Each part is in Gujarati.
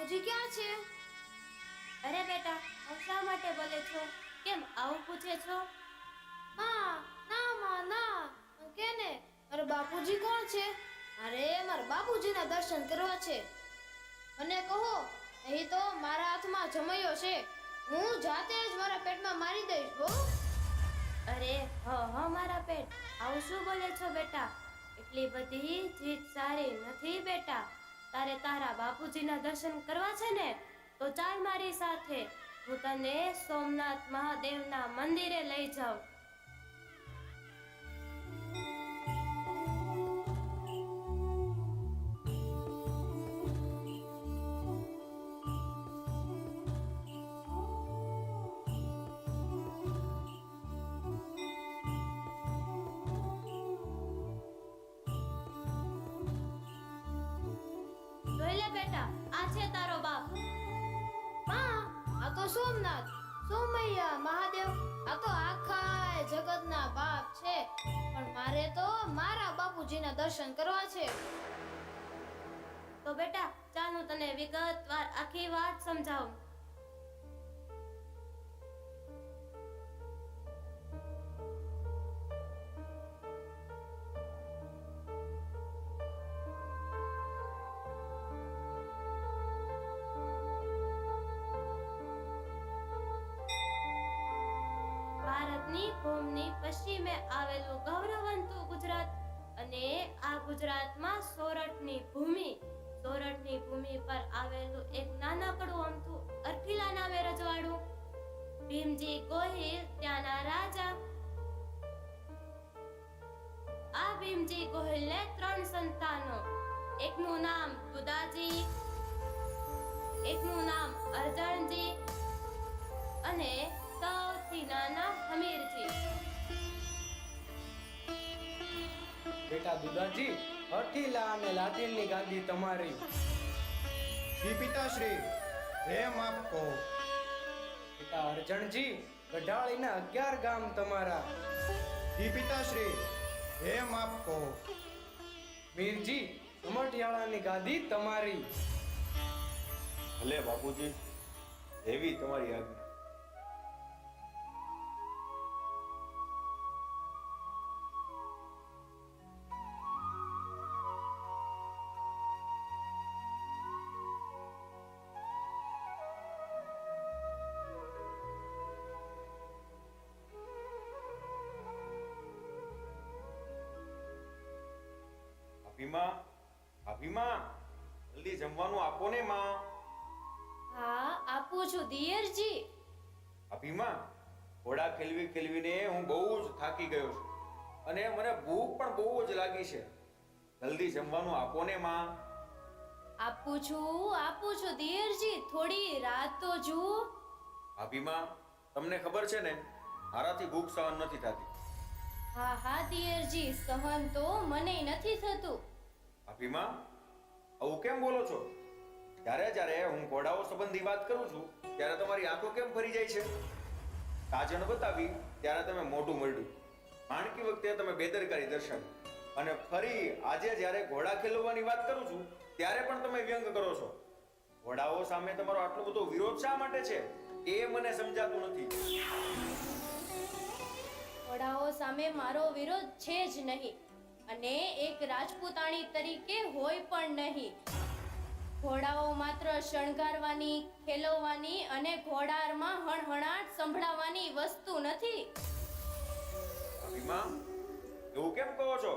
બાપુજી ક્યાં છે? અરે બેટા, આવું શા માટે બોલે છો? કેમ આવું પૂછે છો? માં, ના કે ને મારા બાપુજી કોણ છે? અરે મારા બાપુજીના દર્શન કરવા છે. મને કહો, અહીં તો મારા હાથમાં જમૈયો છે. હું જાતે જ મારા પેટમાં મારી દઈશ હો. અરે મારા પેટ, આવું શું બોલે છો બેટા? એટલી બધી જીત સારી નથી બેટા. તારે તારા બાપુજીના દર્શન કરવા છે ને, તો ચાલ મારી સાથે. હું તને સોમનાથ મહાદેવના મંદિરે લઈ જાઉં. જોઈ લે બેટા, આ છે તારો બાપ. માં, આ તો સોમનાથ, સોમૈયા મહાદેવ, આ તો આખા જગતના બાપ છે. પણ મારે તો મારા બાપુજીના દર્શન કરવા છે. તો બેટા ચાલ, હું તને વિગતવાર આખી વાત સમજાવું. ભારતની ભૂમિની પશ્ચિમે આવેલું ગૌરવવંતું ગુજરાત, અને આ ગુજરાતમાં સોરઠની ભૂમિ પર આવેલું એક નાનકડું અમથું અરઠીલા નામે રજવાડું. ભીમજી ગોહિલ ત્યાંના રાજા. આ ભીમજી ગોહિલને 3 સંતાનો. એકનું નામ દુદાજી, એકનું નામ અરજણજી અને સૌથી નાના હમીરજી. બેટા દુદાજી, અઠીલા અને લાઠીની ગાદી તમારી. શ્રી પિતાશ્રી, હે માફ કહો. બેટા અરજણજી, ગઢાળીના 11 ગામ તમારા. શ્રી પિતાશ્રી, હે માફ કહો. મીરજી, ઉમરઠિયાળાની ગાદી તમારી. ભલે બાપુજી, એવી તમારી આજ્ઞા. ભાભીમાં, જલ્દી જમવાનું આપો ને માં. હા, આપું છું દિયરજી. ભાભીમાં, ઘોડા ખેલવીને હું બહુ જ થાકી ગયો છું અને મને ભૂખ પણ બહુ જ લાગી છે. જલ્દી જમવાનું આપો ને માં. આપું છું દિયરજી, થોડી રાત તો જુઓ. ભાભીમાં, તમને ખબર છે ને, મારાથી ભૂખ સહન નથી થતી. હા દિયરજી, સહન તો મને નથી થતું. ભાભીમાં, આવું કેમ બોલો છો? જ્યારે હું ઘોડાઓ સંબંધી વાત કરું છું ત્યારે તમારી આંખો કેમ ફરી જાય છે? કાજણ બતાવી ત્યારે તમે મોઢું મરડ્યું. માણકી વખતે તમે બેદરકારી દર્શાવી, અને ફરી આજે જ્યારે ઘોડા ખેલવાની વાત કરું છું ત્યારે પણ તમે વ્યંગ કરો છો. ઘોડાઓ સામે તમારો આટલો બધો વિરોધ શા માટે છે એ મને સમજાતું નથી. ઘોડાઓ સામે મારો વિરોધ છે જ નહીં, અને એક રાજપૂતાણી તરીકે હોય પણ નહીં. ઘોડાઓ માત્ર શણગારવાની, ખેલવવાની અને ઘોડારમાં હણહણાટ સંભળાવવાની વસ્તુ નથી. ભાભીમાં, એવું કેમ કહો છો?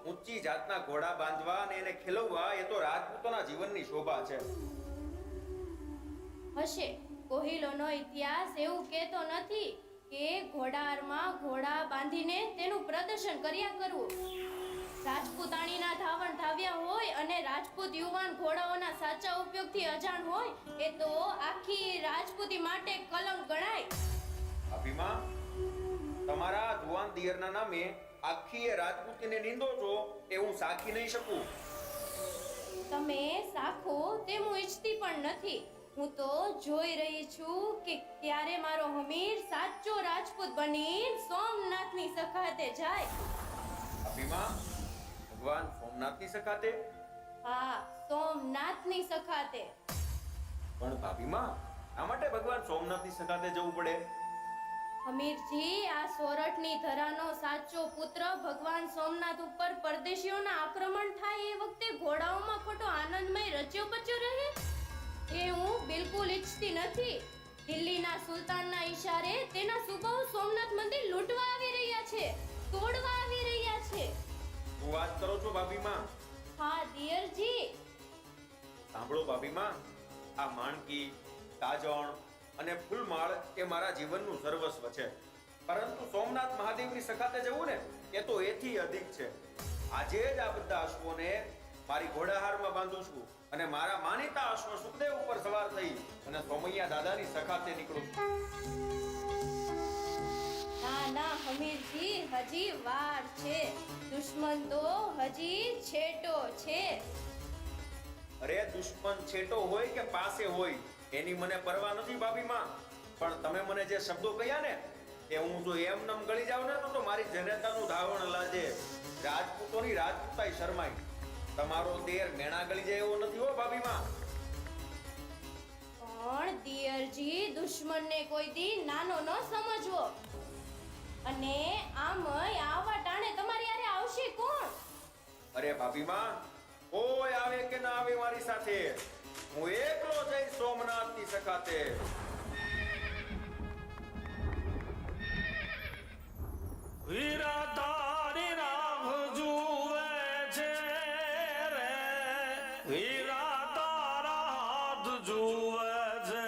ઊંચી જાતના ઘોડા બાંધવા અને એને ખેલવવા એ તો રાજપૂતોના જીવનની શોભા છે. હશે, કોહિલોનો ઇતિહાસ એવું કહેતો નથી કે ઘોડારમાં ઘોડા બાંધીને તેનું પ્રદર્શન કર્યા કરવું. રાજપૂતાણીના ધાવણ ધાવ્યા હોય અને રાજપૂત યુવાન ઘોડાઓના સાચા ઉપયોગથી અજાણ હોય, એ તો આખી રાજપૂતી માટે કલંક ગણાય. ભાભીમાં, તમારા જુવાન દિયરના નામે આખી રાજપૂતીને નિંદો છો એ હું સાખી નહીં શકું. તમે સાખો તે હું ઈચ્છતી પણ નથી. હું તો જોઈ રહી છું કે ત્યારે મારો હમીર સાચો રાજપૂત બની સોમનાથની સખાતે જાય. ભાભીમાં, ભગવાન સોમનાથની સખાતે? હા, સોમનાથની સખાતે. પણ ભાભીમાં આ માટે ભગવાન સોમનાથની સખાતે જવું પડે? હમીરજી, આ સોરઠની ધરાનો સાચો પુત્ર ભગવાન સોમનાથ ઉપર પરદેશીઓના આક્રમણ થાય એ વખતે ઘોડાઓમાં ખોટો આનંદમય રચ્યો પચ્યો રહે એ હું બિલકુલ ઈચ્છતી નથી. દિલ્હીના સુલતાનના ઈશારે તેના સુબાહુ સોમનાથ મંદિર લૂંટવા આવી રહ્યા છે, તોડવા આવી રહ્યા છે. શું વાત કરો છો ભાભીમાં? હા દિયરજી. સાંભળો ભાભીમાં, આ માણકી, તાજણ અને ફૂલમાળ એ મારા જીવનનું સર્વસ્વ છે, પરંતુ સોમનાથ મહાદેવની સખાતે જવું ને એ તો એથી અધિક છે. આજે જ આ બધા અશ્વોને મારી ઘોડાહારમાં બાંધું છું અને મારા માનીતા અશ્વ સુખદેવ ઉપર સવાર થઈ અને સોમૈયા દાદાની સખાતે નીકળું છું. ના ના હમીરજી, હજી વાર છે. દુશ્મન તો હજી છેટો છે. અરે દુશ્મન છેટો હોય કે પાસે હોય એની મને પરવા નથી ભાભીમાં, પણ તમે મને જે શબ્દો કહ્યા ને એ હું જો એમનેમ ગળી જાવ ને તો મારી જનેતાનું ધાવણ લાજે, રાજપૂતોની રાજપૂતાઈ શરમાય. તમારો દેર મેણા ગળી જાય એવો નથી હો ભાભીમાં. પણ દિયરજી, દુશ્મનને કોઈ દી નાનો ન સમજવો. અને આમય આવા ટાણે તમારી હારે આવશે કોણ? અરે ભાભીમાં, કોઈ આવે કે ના આવે મારી સાથે, હું એકલો જઈ સોમનાથની સખાતે. વીરા તારી રાહ જુએ છે રે, વીરા તારા હાથ જુએ છે,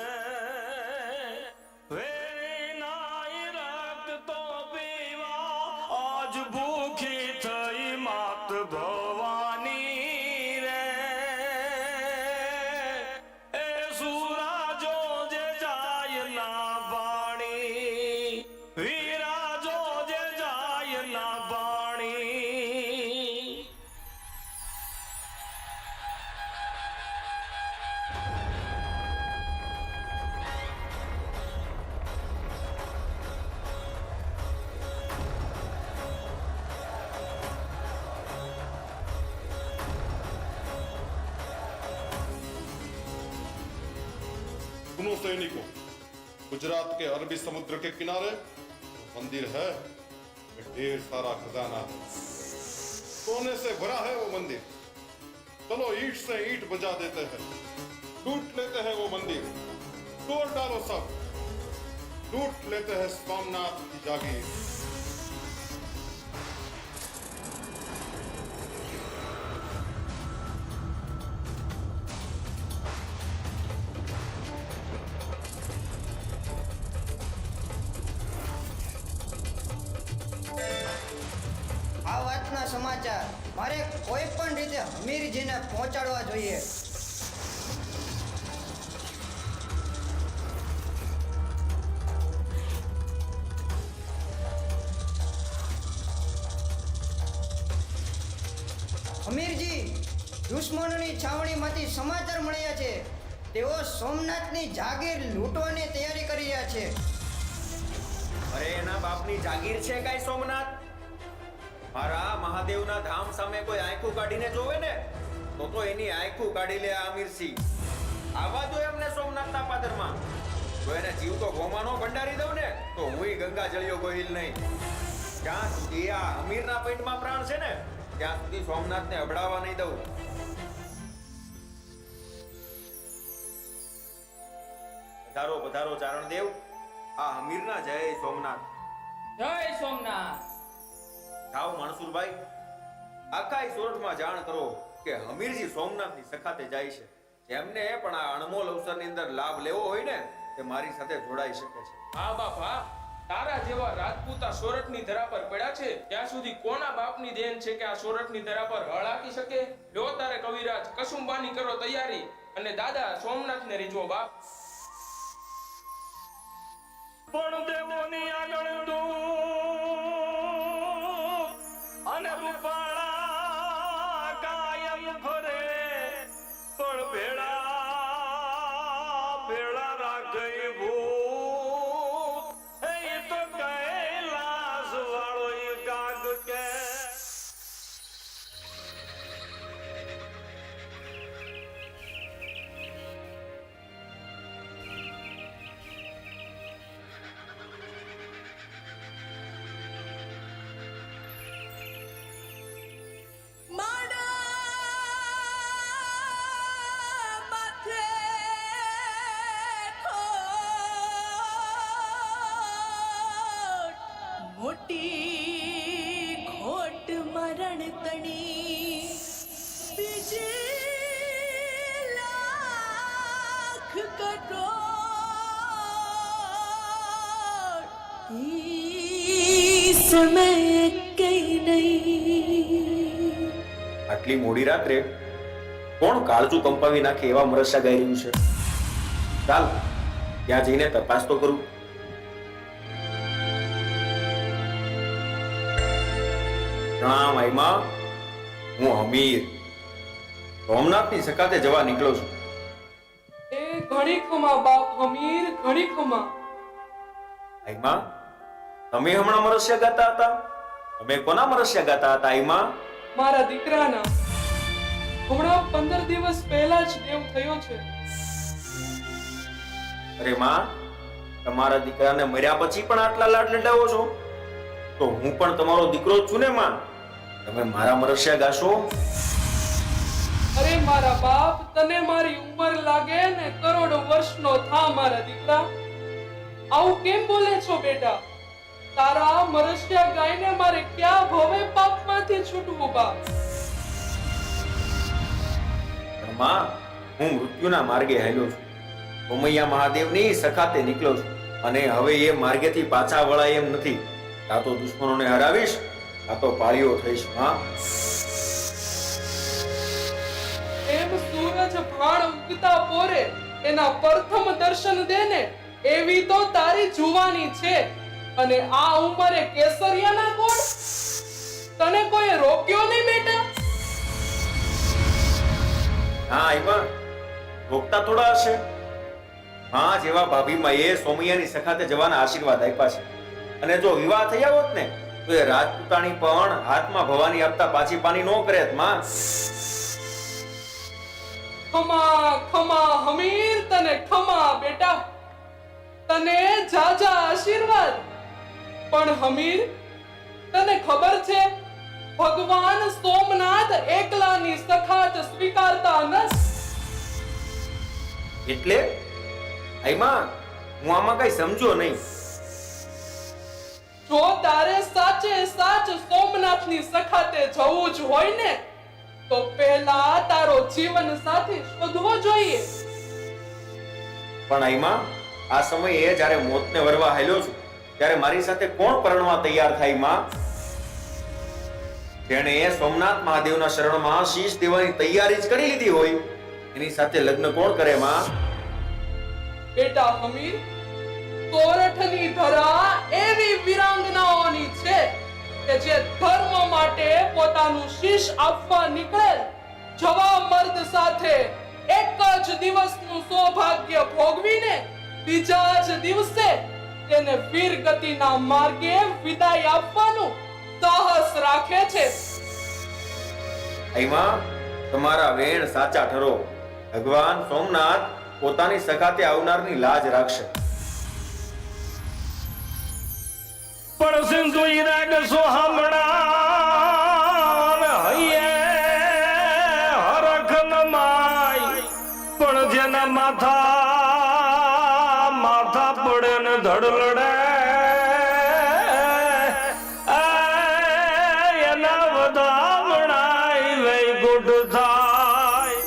વેરીનાઈ રક્ત પીવા આજ ભૂખી થઈ માત ભવાની રે. એ સુરાજો જે જાય ના બાણી, વીરાજો જે જાય ના બાણી. सुनो सैनिकों, गुजरात के अरबी समुद्र के किनारे मंदिर है, ढेर सारा खजाना है, सोने से भरा है वो मंदिर. चलो ईंट से ईंट बजा देते हैं, लूट लेते हैं वो मंदिर, तोड़ डालो सब, लूट लेते हैं सोमनाथ की जागीर. આ વાતના સમાચાર મારે કોઈ પણ રીતે હમીરજીને પહોંચાડવા જોઈએ. હમીરજી, દુશ્મનોની છાવણીમાંથી સમાચાર મળ્યા છે. તેઓ સોમનાથની જાગીર લૂંટવાની તૈયારી કરી રહ્યા છે. અરે એના બાપની જાગીર છે કાંઈ સોમનાથ? મારા મહાદેવના ધામ સામે કોઈ આંખું કાઢીને જોવે ને તો એની આંખું કાઢી લે આ અમીરસિંહ. આવા દો એમને સોમનાથના પાદરમાં. જો એને જીવ તો ગોમાનો ભંડારી દઉં ને તો હુંય ગંગા જળિયો ગોહિલ નહીં. જ્યાં સુધી આ અમીરના પેટમાં પ્રાણ છે ને ત્યાં સુધી સોમનાથને અભડાવા નહીં દઉં. પધારો પધારો ચારણદેવ, આ અમીરના જય સોમનાથ. જય સોમનાથ. જાઓ માણસુરભાઈ, આખા સોરઠમાં જાણ કરો કે હમીરજી સોમનાથની સખાતે જાય છે. જેમને પણ આ અણમોલ અવસરની અંદર લાભ લેવો હોય ને તે મારી સાથે જોડાઈ શકે છે. હા બાપા, તારા જેવા રાજપૂતા સોરઠની ધરા પર પડ્યા છે ત્યાં સુધી કોના બાપની દેન છે કે આ સોરઠની ધરા પર હળ હાકી શકે? લ્યો તારે કવિરાજ, કસુંબાની કરો તૈયારી અને દાદા સોમનાથને રીઝવો બાપ. પણ દેવોની આગળ તું અને રૂપાળા કાયમ ફરે, પણ ભેળા ભેળા રાખઈ ભૂત એ તો કૈલાસ વાળો ગાગ કે. ખોટી ખોટ મરણ તણી બીજે લાખ કરોડ ઈ સમય કઈ નહીં. આટલી મોડી રાત્રે કોણ કાળજું કંપાવી નાખે એવા મરસ્યા ગાઈ રહ્યું છે? ચાલ ત્યાં જઈને તપાસ તો કરું. પ્રણામ આઈમા, હું હમીર સોમનાથની સકાતે જવા નીકળ્યો છું. એ ઘણી ખમા બાપ હમીર, ઘણી ખમા. આઈમા, તમે હમણાં મરસ્યા ગાતા હતા? તમે કોના મરસ્યા ગાતા હતા આઈમા? મારા દીકરાના. હમણાં 15 દિવસ પહેલા જ દેવ થયો છે. અરે માં, તમારા દીકરાને મર્યા પછી પણ આટલા લાડ લડાવો છો? તો હું પણ તમારો દીકરો જ છું ને માં. તમે મારા મરસ્યા ગાશો? અરે મારા બાપ, તને મારી ઉંમર લાગે ને કરોડો વર્ષનો થા મારા દીકરા. આવું કેમ બોલે છો બેટા? તારા મરસ્યા ગાઈને મારે ક્યાં ભવે પાપમાંથી છૂટવું બાપ? પણ માં, હું મૃત્યુના માર્ગે હાલ્યો છું. ઉમૈયા મહાદેવની સખાતે નીકળ્યો છું અને હવે એ માર્ગેથી પાછા વળાય એમ નથી. કાં તો દુશ્મનોને હરાવીશ, કાં તો પાળીઓ થઈશ. માં, એમ સૂરજ ભાણ ઉગતા પોરે એના પ્રથમ દર્શન દે ને એવી તો તારી જુવાની છે. અને આ ઉંમરે કેસરિયાના કોણ? તને કોઈ રોક્યો નહીં બેટા? હા આઈમા, રોકતા થોડા હશે. હા, જેવા ભાભીમાં એ સોમૈયાની સખાતે જવાના આશીર્વાદ આપ્યા છે. અને જો વિવાહ થયા હોત ને તો એ રાજપૂતાણી પણ હાથમાં ભવાની આપતા પાછી પાની નો કરે માં. ખમા ખમા હમીર, તને ખમા બેટા, તને જાજા આશીર્વાદ. પણ હમીર, તને ખબર છે ભગવાન સોમનાથ એકલાની સખાત સ્વીકારતા નથી. એટલે આઈમા, હું આમાં કઈ સમજો નહીં. જો તારે સાચે સાચ સોમનાથની સખાતે જવું જ હોય ને તો પહેલા તારો જીવન સાથી શોધવો જોઈએ. પણ આઈમા, આ સમયે જ્યારે મોતને વરવા હાલ્યો છું ત્યારે મારી સાથે કોણ પરણવા તૈયાર થાય માં? જેણે સોમનાથ મહાદેવના શરણમાં શીશ દેવાની તૈયારી જ કરી લીધી હોય એની સાથે લગ્ન કોણ કરે માં? બેટા હમીર, સોરઠની ધરા એવી વીરાંગનાઓની છે કે જે ધર્મ માટે પોતાનું શીશ આપવા નીકળેલ જવા મર્દ સાથે એક જ દિવસનું સૌભાગ્ય ભોગવીને બીજા જ દિવસે તેને વીર ગતિના માર્ગે વિદાય આપવાનું સાહસ રાખે છે. આઈમા, તમારા વેણ સાચા ઠરો. ભગવાન સોમનાથ પોતાની સખાતે આવનારની લાજ રાખશે. પણ સિંધુ રાગ સોહામણા હૈયે હરખ નમાય. પણ જેના માથા પડે ને ધડ લડે એના વધામણાય વૈકુંઠ થાય.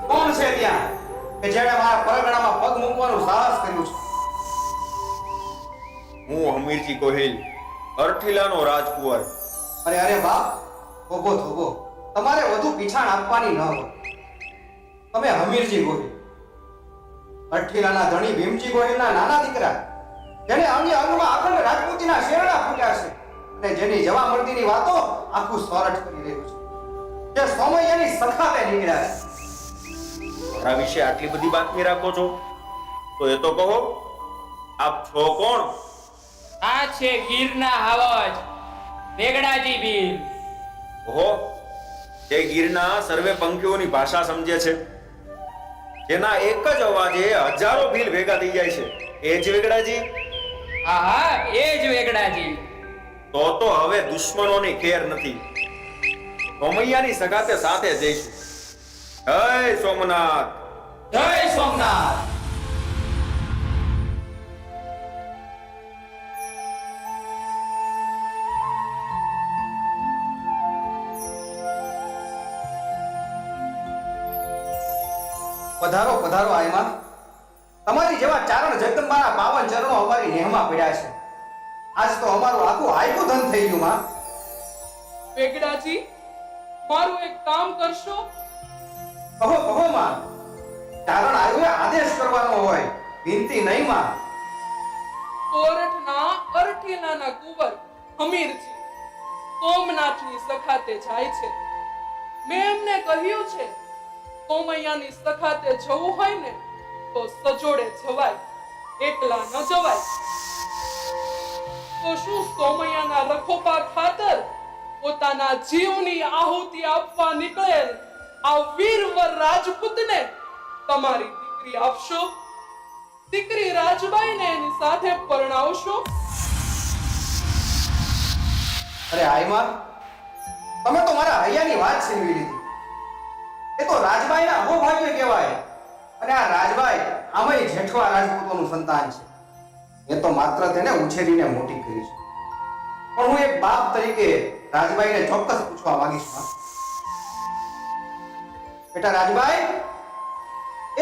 કોણ છે ત્યાં કે જેણે મારા પરગણામાં પગ મૂકવાનું સાહસ કર્યું છે? હું હમીરજી ગોહિલ, અરઠીલાનો રાજકુંવર. અરે અરે બાપ, થોભો થોભો, તમારે વધુ પીછાણ આપવાની ન હોય. તમે હમીરજી ગોહિલ, અઠ્ઠીલાના ધણી ભીમજી ગોહિલના નાના દીકરા, જેને અન્ય અંગમાં અખંડ રાજપૂતીના શેરડા ફૂટ્યા છે અને જેની જવામર્દીની વાતો આખું સોરઠ કરી રહ્યું છે, જે સોમૈયાની સખાતે નીકળ્યા છે. મારા વિશે આટલી બધી બાતમી રાખો છો તો એ તો કહો, આપ છો કોણ? આ છે ગીરના હાવજ વેગડાજી ભીલ. ઓહો, જે ગીરના સર્વે પંખીઓની ભાષા સમજે છે, જેના એક જ અવાજે હજારો ભીલ ભેગા થઈ જાય છે, એ જ વેગડાજી? હા હા, એ જ વેગડાજી. તો હવે દુશ્મનોની ખેર નથી. સોમૈયાની સગાતે સાથે જઈશું. જય સોમનાથ. જય સોમનાથ. પધારો પધારો આયમાં. તમારી જેવા ચારણ જગદંબાના પાવન ચરણો અમારી નેહમાં પડ્યા છે. આજ તો અમારું આખું આયકું ધન થઈ ગયું માં. વેગડાજી, મારું એક કામ કરશો? કહો કહો માં. ચારણ આયુએ આદેશ કરવાનો હોય, વિનંતી નહીં માં. કોરઠના અરઠેલાના કુંવર હમીરજી સોમનાથની સખાતે જાય છે. મેં એમને કહ્યું છે સોમૈયાની સખાતે જવું હોય ને તો સજોડે જવાય, એકલા ન જવાય. તો શું સોમૈયાના રખોપા ખાતર પોતાના જીવની આહુતિ આપવા નીકળેલ આ વીરવર રાજપૂતને તમારી દીકરી આપશો? દીકરી રાજબાઈને એની સાથે પરણાવશો? અરે આયમાં, તમે તો મારા હૈયાની વાત છીનવી લીધી. એ તો રાજબાઈના અહોભાગ્ય કહેવાય. અને આ રાજબાઈ આમાંય જેઠવા રાજપૂતોનું સંતાન છે. એ તો માત્ર તેને ઉછેરીને મોટી કરી છે. પણ હું એક બાપ તરીકે રાજબાઈને ચોક્કસ પૂછવા માંગીશ માં. બેટા રાજબાઈ,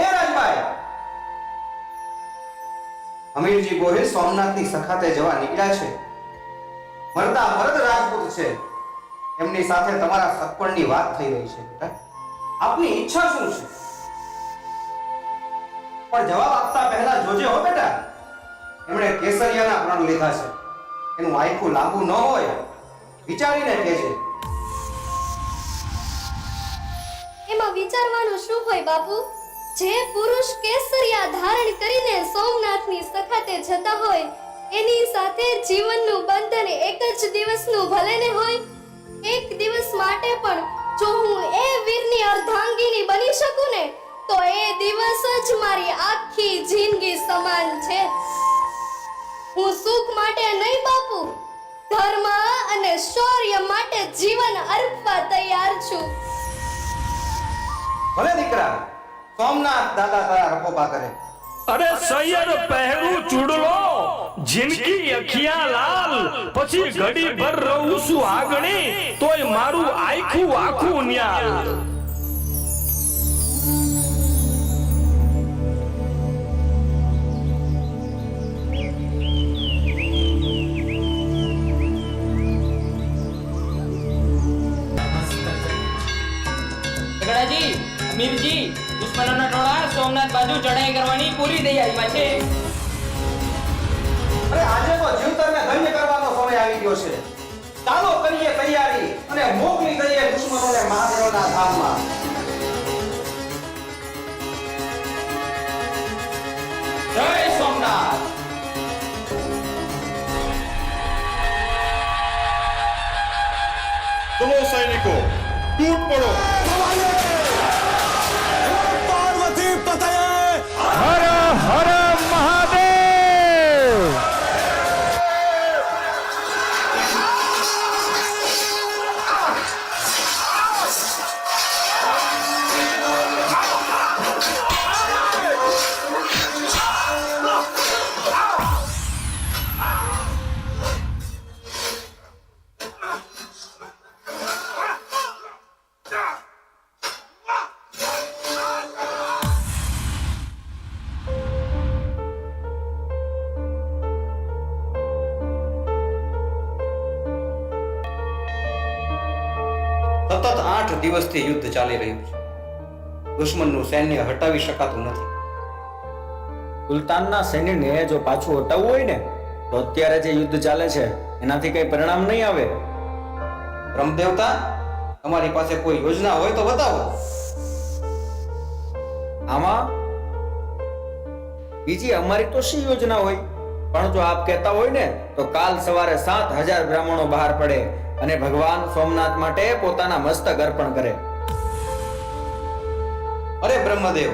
એ રાજબાઈ. હમીરજી ગોહિલ સોમનાથની સખાતે જવા નીકળ્યા છે. મરતા મરદ રાજપૂત છે. એમની સાથે તમારા સગપણની વાત થઈ રહી છે. બેટા, આપની ઈચ્છા શું છે? પણ જવાબ આપતા પહેલા જોજે હો બેટા, એમણે કેસરિયાના પ્રણ લીધા છે. એનું આયખું લાંબુ ન હોય, વિચારીને કહેજે. એમાં વિચારવાનું શું હોય બાપુ? જે પુરુષ કેસરિયા ધારણ કરીને સોમનાથની સખાતે જતા હોય એની સાથે જીવનનું બંધન એક જ દિવસનું ભલે ને હોય. એક દિવસ માટે પણ જો હું એ વીરની અર્ધાંગીની બની શકું ને તો એ દિવસ જ મારી આખી જિંદગી સમાન છે. હું સુખ માટે નહીં બાપુ, ધર્મ અને શૌર્ય માટે જીવન અર્પવા તૈયાર છું. ભલે દીકરા, સોમનાથ દાદા તારા રખોપા કરે. અરે સૈયદ પહેરું ચૂડલો, જિંદગી અખિયા લાલ, પછી ઘડી ભર રહું છું આગણી, તોય મારું આખું આખું ન્યાલ. વેગડાજી, અમીરજી, દુશ્મનોના ટોળા સોમનાથ બાજુ ચઢાઈ કરવાની પૂરી તૈયારીમાં છે. અરે આજે તો જીવતરને ધન્ય કરવાનો સમય આવી ગયો છે. ચાલો કરીએ તૈયારી અને મોકલી દઈએ દુશ્મનોને મહાદેવના ધામમાં. જય સોમનાથ. ચલો સૈનિકો, ટૂટ પડો. પાર્વતી પતય હર હર મહાદેવ. સતત 8 દિવસથી યુદ્ધ ચાલી રહ્યું છે. દુશ્મનનું સૈન્ય હટાવી શકાતું નથી. સુલતાનના સૈન્યને જો પાછું હટાવવું હોય ને તો અત્યારે જે યુદ્ધ ચાલે છે એનાથી કઈ પરિણામ નહીં આવે. બ્રહ્મદેવતા, તમારી પાસે કોઈ યોજના હોય તો બતાવો. આમાં બીજી અમારી તો શી યોજના હોય? પણ જો આપ કહેતા હોય ને તો કાલ સવારે 7000 બ્રાહ્મણો બહાર પડે અને ભગવાન સોમનાથ માટે પોતાના મસ્તક અર્પણ કરે. અરે બ્રહ્મદેવ,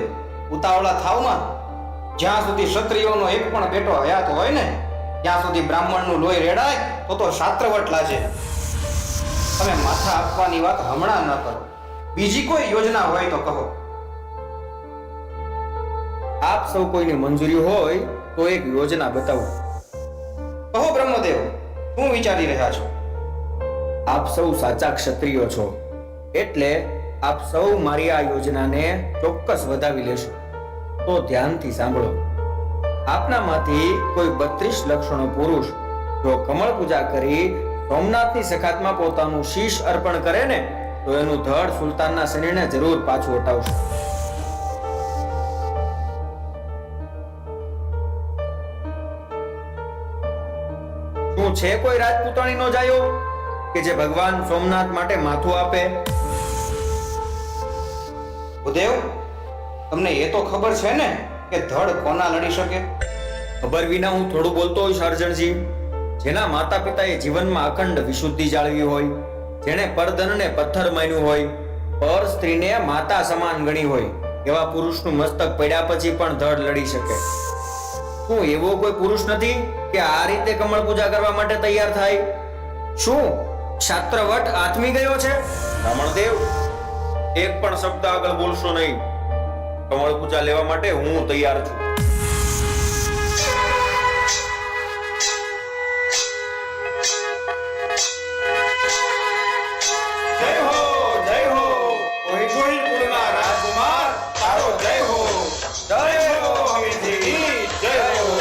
ઉતાવળા થાવમાં. જ્યાં સુધી ક્ષત્રિયોનો એક પણ બેટો હયાત હોય ને ત્યાં સુધી બ્રાહ્મણનું લોહી રેડાય તો શાસ્ત્રવટ લાજે. તમે માથા આપવાની વાત હમણાં ન કરો. બીજી કોઈ યોજના હોય તો કહો. આપ સૌ કોઈની મંજૂરી હોય તો એક યોજના બતાવું. કહો બ્રહ્મદેવ, શું વિચારી રહ્યા છો? આપ સૌ સાચા ક્ષત્રિયો છો, એટલે આપ સૌ મારી આ યોજનાને ચોક્કસ વધાવી લેશો. તો ધ્યાનથી સાંભળો. આપનામાંથી કોઈ 32 લક્ષણો પુરુષ જો કમળ પૂજા કરી સોમનાથની સખાતમાં પોતાનું શીશ અર્પણ કરે ને, તો એનું ધડ સુલતાનના શરીરને જરૂર પાછું હટાવશે. શું છે કોઈ રાજપૂતાણીનો જાયો કે જે ભગવાન સોમનાથ માટે માથું આપે? ભૂદેવ, તમને એ તો ખબર છે ને કે ધડ કોના લડી શકે? ખબર વિના હું થોડું બોલતો હોઈશ અર્જણજી. જેના માતા પિતાએ જીવનમાં અખંડ વિશુદ્ધિ જાળવી હોય, જેણે પરધનને પથ્થર માન્યું હોય, પર સ્ત્રીને માતા સમાન ગણી હોય, એવા પુરુષનું મસ્તક પડ્યા પછી પણ ધડ લડી શકે. શું એવો કોઈ પુરુષ નથી કે આ રીતે કમળ પૂજા કરવા માટે તૈયાર થાય? શું ક્ષાત્રવટ આથમી ગયો છે? બ્રાહ્મણદેવ, એક પણ શબ્દ આગળ બોલશો નહીં. કમળ પૂજા લેવા માટે હું તૈયાર છું. જય હો, જય હો, કોઈ કોઈ કુળના રાજકુમાર, તારો જય હો. જય હો હમીરજી, જય હો.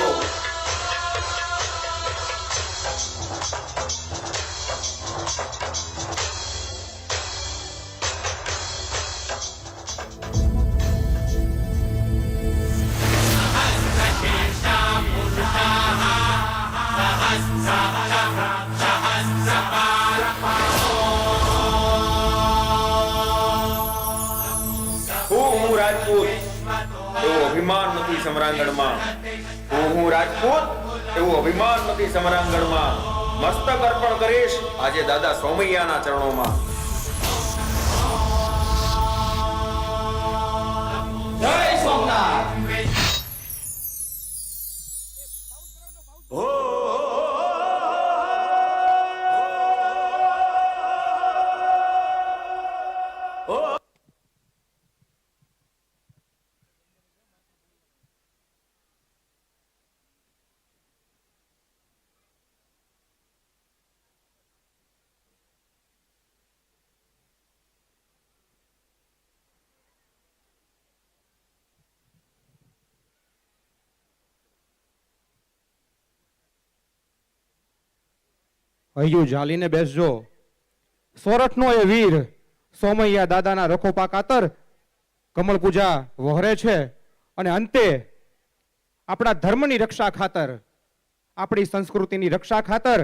હું રાજપૂત એવું અભિમાન નથી સમરાંગણમાં. હું રાજપૂત એવું અભિમાન નથી સમરાંગણમાં. મસ્તક અર્પણ કરીશ આજે દાદા સોમૈયાના ચરણોમાં. જય સોમનાથ. હૈયું ઝાલીને બેસજો. સોરઠનો એ વીર સોમૈયા દાદાના રખોપા કાતર કમળ પૂજા વહોરે છે અને અંતે આપણા ધર્મની રક્ષા ખાતર, આપણી સંસ્કૃતિની રક્ષા ખાતર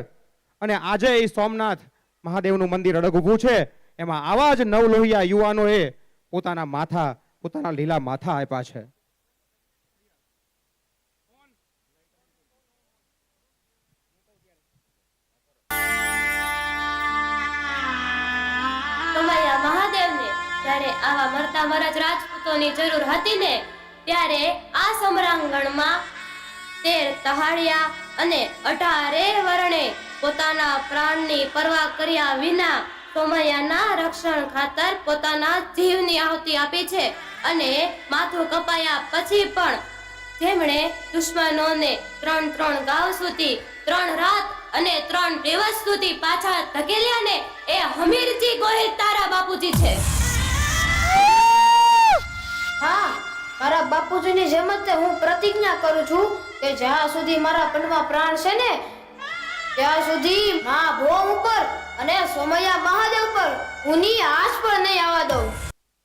અને આજે એ સોમનાથ મહાદેવનું મંદિર અડગ ઊભું છે, એમાં આવા જ નવલોહિયા યુવાનોએ પોતાના લીલા માથા આપ્યા છે. સોમૈયા મહાદેવને જ્યારે આવા મરતા મરજ રાજપૂતોની જરૂર હતી ને, ત્યારે આ સમરાંગણમાં 13 તહાડિયા અને 18 વર્ણે પોતાના પ્રાણની પરવા કર્યા વિના સોમૈયાના રક્ષણ ખાતર પોતાના જીવની આહુતિ આપી છે. અને માથું કપાયા પછી પણ જેમણે દુશ્મનોને 3 ગાવ સુધી 3 રાત અને 3 દિવસ સુધી પાછા ધકેલ્યા ને, એ હમીરજી ગોહિલ તારા બાપુજી છે. હા, મારા બાપુજીની જેમ જ હું પ્રતિજ્ઞા કરું છું કે જ્યાં સુધી મારા પંડમાં પ્રાણ છે ને, ત્યાં સુધી મા ભોમ ઉપર અને સોમૈયા મહાદેવ પર હુંની આંચ પણ નહીં આવવા દઉં.